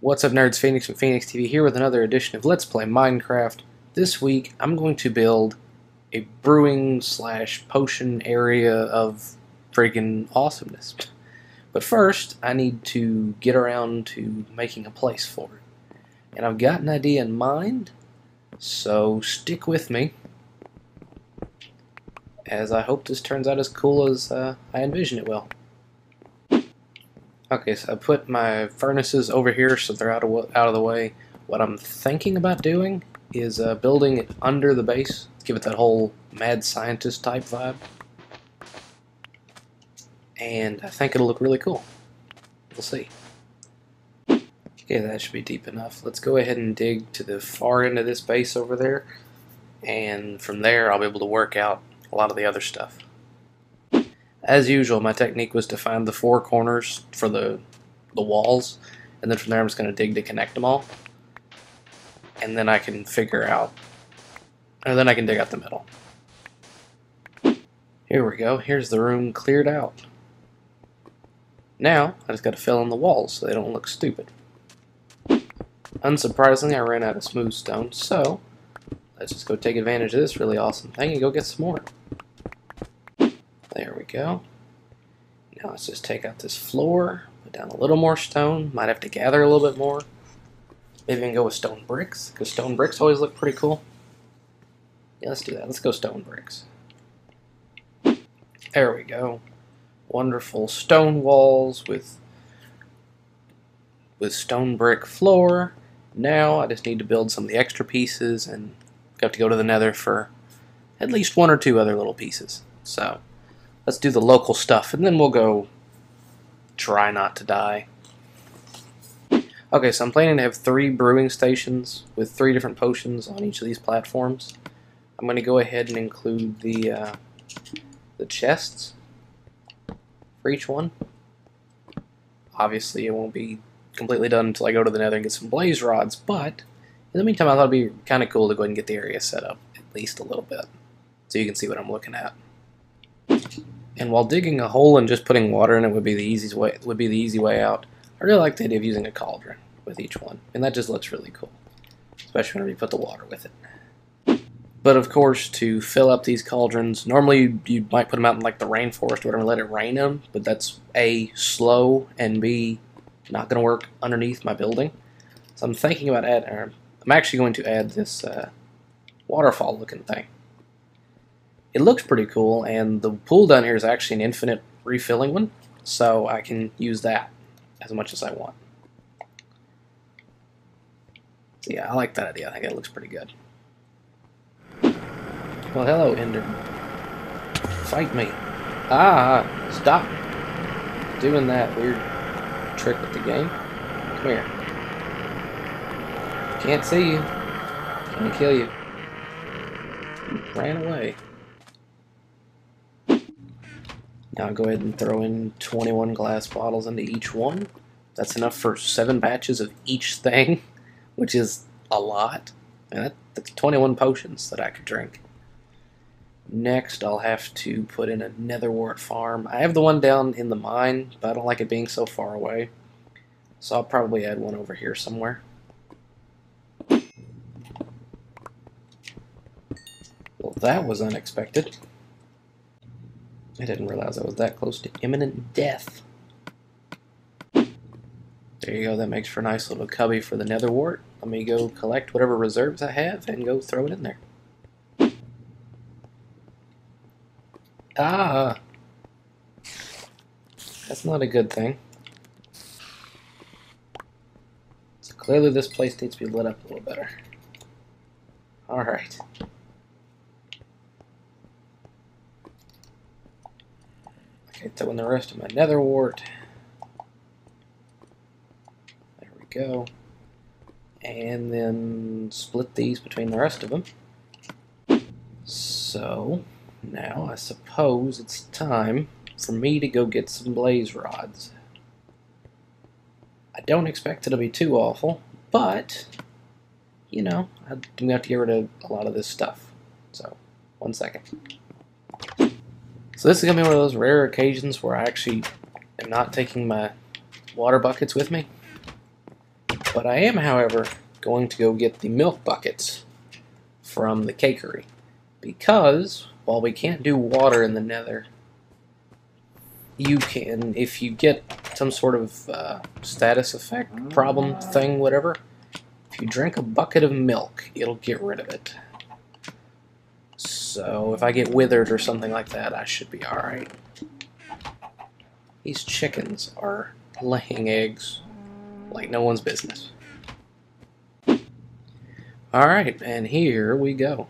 What's up, nerds? Phoenix from PhoenixTV here with another edition of Let's Play Minecraft. This week I'm going to build a brewing / potion area of freaking awesomeness. But first I need to get around to making a place for it. And I've got an idea in mind, so stick with me, as I hope this turns out as cool as I envision it will. Okay, so I put my furnaces over here so they're out of the way. What I'm thinking about doing is building it under the base, give it that whole mad scientist type vibe. And I think it'll look really cool. We'll see. Okay, that should be deep enough. Let's go ahead and dig to the far end of this base over there, and from there I'll be able to work out a lot of the other stuff. As usual, my technique was to find the four corners for the walls, and then from there I'm just going to dig to connect them all. And then I can figure out, and then I can dig out the middle. Here we go, here's the room cleared out. Now, I just got to fill in the walls so they don't look stupid. Unsurprisingly, I ran out of smooth stone, so let's just go take advantage of this really awesome thing and go get some more. There we go. Now let's just take out this floor, put down a little more stone. Might have to gather a little bit more. Maybe we can go with stone bricks, because stone bricks always look pretty cool. Yeah, let's do that. Let's go stone bricks. There we go. Wonderful stone walls with stone brick floor. Now I just need to build some of the extra pieces, and have to go to the nether for at least one or two other little pieces. So let's do the local stuff, and then we'll go try not to die. Okay, so I'm planning to have 3 brewing stations with 3 different potions on each of these platforms. I'm going to go ahead and include the chests for each one. Obviously, it won't be completely done until I go to the nether and get some blaze rods, but in the meantime, I thought it'd be kind of cool to go ahead and get the area set up at least a little bit, so you can see what I'm looking at. And while digging a hole and just putting water in it would be the easy way out, I really like the idea of using a cauldron with each one, and that just looks really cool, especially whenever you put the water with it. But of course, to fill up these cauldrons, normally you might put them out in like the rainforest or whatever and let it rain them, but that's A, slow, and B, not going to work underneath my building. So I'm thinking about I'm actually going to add this waterfall looking thing. It looks pretty cool, and the pool down here is actually an infinite refilling one, so I can use that as much as I want. So yeah, I like that idea. I think it looks pretty good. Well, hello, Ender. Fight me. Ah, stop doing that weird trick with the game. Come here. Can't see you. Can't kill you. Ran away. Now I'll go ahead and throw in 21 glass bottles into each one. That's enough for 7 batches of each thing, which is a lot. And that's 21 potions that I could drink. Next, I'll have to put in a nether wart farm. I have the one down in the mine, but I don't like it being so far away. So I'll probably add one over here somewhere. Well, that was unexpected. I didn't realize I was that close to imminent death. There you go, that makes for a nice little cubby for the nether wart. Let me go collect whatever reserves I have and go throw it in there. Ah! That's not a good thing. So clearly this place needs to be lit up a little better. Alright. Okay, throw in the rest of my nether wart. There we go. And then split these between the rest of them. So now I suppose it's time for me to go get some blaze rods. I don't expect it to be too awful, but you know, I'm gonna have to get rid of a lot of this stuff. So, one second. So this is gonna be one of those rare occasions where I actually am not taking my water buckets with me. But I am, however, going to go get the milk buckets from the cakery, because while we can't do water in the nether, you can, if you get some sort of status effect, problem thing, whatever, if you drink a bucket of milk, it'll get rid of it. So if I get withered or something like that, I should be alright. These chickens are laying eggs like no one's business. Alright, and here we go.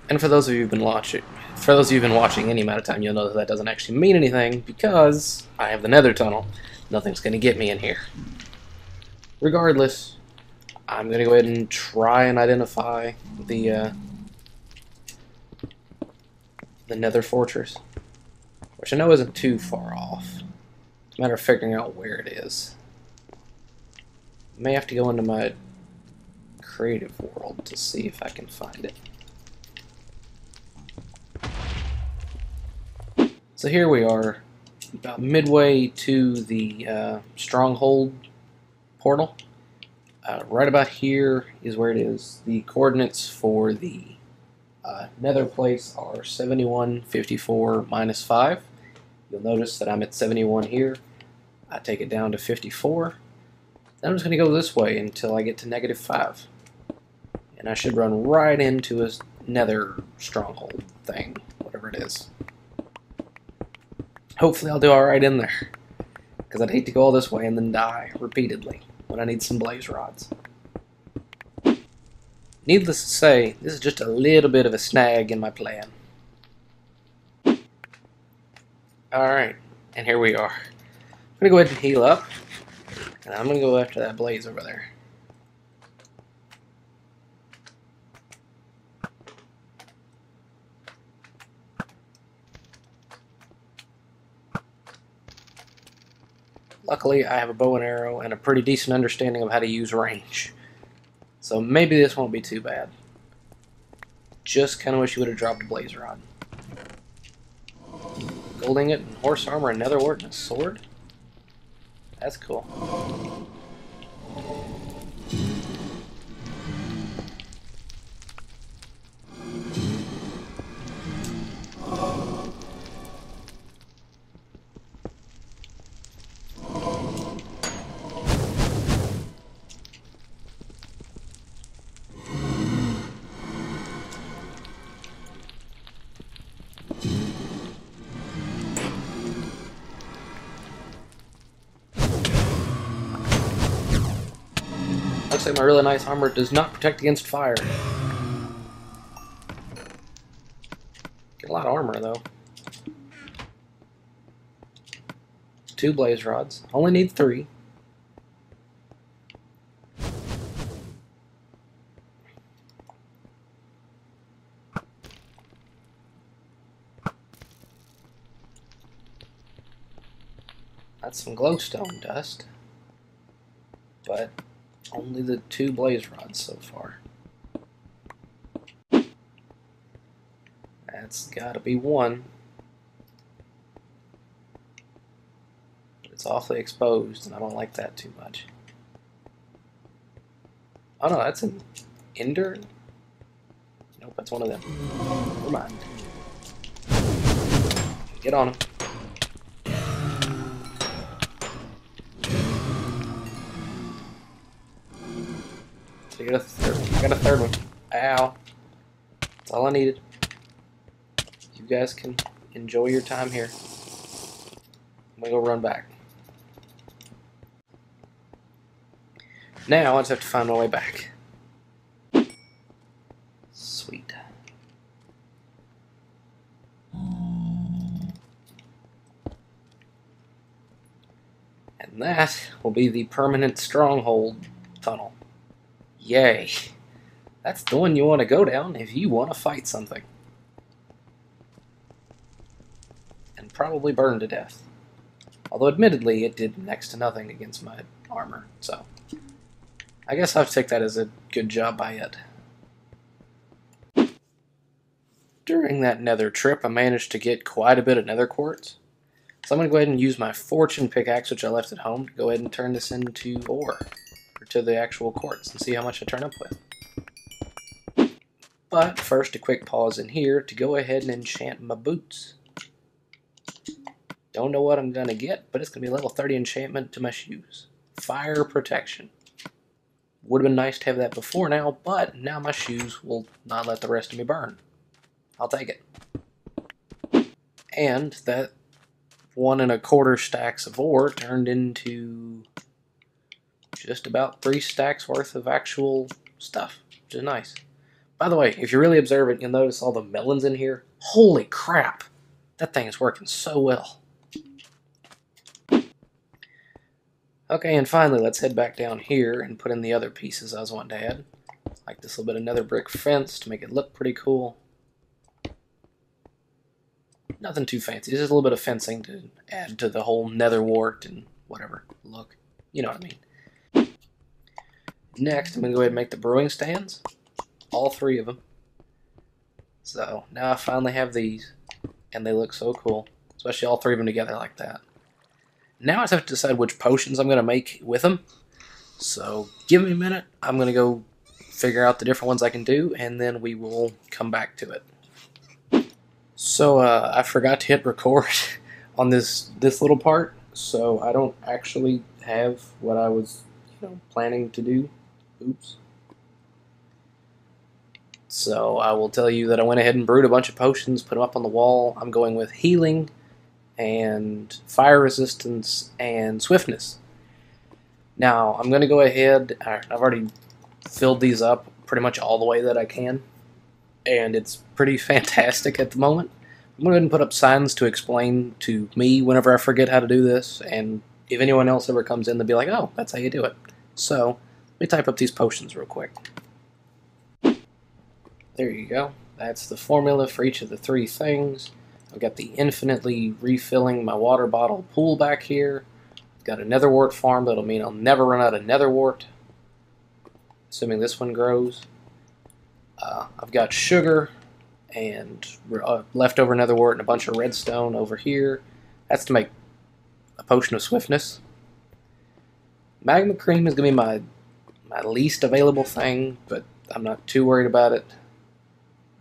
And for those of you who've been watching, any amount of time, you'll know that that doesn't actually mean anything, because I have the nether tunnel. Nothing's going to get me in here. Regardless, I'm going to go ahead and try and identify the nether fortress, which I know isn't too far off. It's a matter of figuring out where it is. I may have to go into my creative world to see if I can find it. So here we are, about midway to the stronghold portal. Right about here is where it is. The coordinates for the nether place are 71, 54, minus 5. You'll notice that I'm at 71 here. I take it down to 54. Then I'm just going to go this way until I get to negative 5. And I should run right into a nether stronghold thing, whatever it is. Hopefully I'll do alright in there, because I'd hate to go all this way and then die repeatedly when I need some blaze rods. Needless to say, this is just a little bit of a snag in my plan. Alright, and here we are. I'm going to go ahead and heal up, and I'm going to go after that blaze over there. Luckily, I have a bow and arrow and a pretty decent understanding of how to use range. So maybe this won't be too bad. Just kind of wish you would have dropped a blaze rod. Gold ingot and horse armor and nether wart and a sword? That's cool. Looks like my really nice armor does not protect against fire. Get a lot of armor though. 2 blaze rods. Only need 3. That's some glowstone dust. But only the 2 blaze rods so far. That's gotta be 1. It's awfully exposed, and I don't like that too much. Oh no, that's an ender? Nope, that's one of them. Never mind. Get on him. So you got a third one. Ow. That's all I needed. You guys can enjoy your time here. I'm gonna go run back. Now I just have to find my way back. Sweet. And that will be the permanent stronghold tunnel. Yay. That's the one you want to go down if you want to fight something. And probably burn to death. Although admittedly it did next to nothing against my armor, so I guess I'll take that as a good job by it. During that nether trip, I managed to get quite a bit of nether quartz. So I'm going to go ahead and use my fortune pickaxe, which I left at home, to go ahead and turn this into ore, or to the actual quartz, and see how much I turn up with. But first, a quick pause in here to go ahead and enchant my boots. Don't know what I'm going to get, but it's going to be a level 30 enchantment to my shoes. Fire protection. Would have been nice to have that before now, but now my shoes will not let the rest of me burn. I'll take it. And that 1 1/4 stacks of ore turned into just about 3 stacks worth of actual stuff, which is nice. By the way, if you're really observant, you'll notice all the melons in here. Holy crap! That thing is working so well. Okay, and finally, let's head back down here and put in the other pieces I was wanting to add. Like this little bit of nether brick fence to make it look pretty cool. Nothing too fancy, just a little bit of fencing to add to the whole nether wart and whatever look. You know what I mean. Next, I'm going to go ahead and make the brewing stands. All 3 of them. So, now I finally have these, and they look so cool. Especially all 3 of them together like that. Now I just have to decide which potions I'm going to make with them. So, give me a minute. I'm going to go figure out the different ones I can do, and then we will come back to it. So, I forgot to hit record on this little part, so I don't actually have what I was, planning to do. Oops. So, I will tell you that I went ahead and brewed a bunch of potions, put them up on the wall. I'm going with healing, and fire resistance, and swiftness. Now, I'm going to go ahead, I've already filled these up pretty much all the way that I can, and it's pretty fantastic at the moment. I'm going to go ahead and put up signs to explain to me whenever I forget how to do this, and if anyone else ever comes in, they'll be like, oh, that's how you do it. So, let me type up these potions real quick. There you go. That's the formula for each of the 3 things. I've got the infinitely refilling my water bottle pool back here. I've got a nether wart farm that'll mean I'll never run out of nether wart, assuming this one grows. I've got sugar and leftover nether wart and a bunch of redstone over here. That's to make a potion of swiftness. Magma cream is going to be my least available thing, but I'm not too worried about it.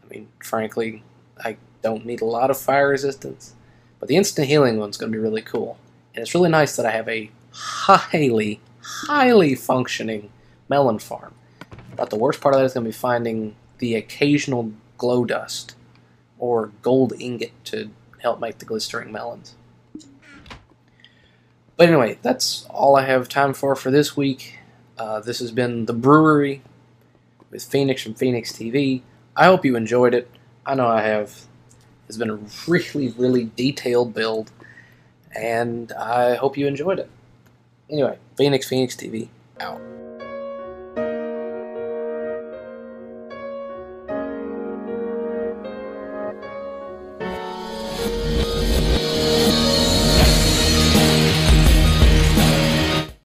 I mean, frankly, I don't need a lot of fire resistance, but the instant healing one's going to be really cool. And it's really nice that I have a highly functioning melon farm. But the worst part of that is going to be finding the occasional glow dust or gold ingot to help make the glistering melons. But anyway, that's all I have time for this week. This has been The Brewery with Phoenix from PhoenixTV. I hope you enjoyed it. I know I have. It's been a really detailed build, and I hope you enjoyed it. Anyway, PhoenixTV, out.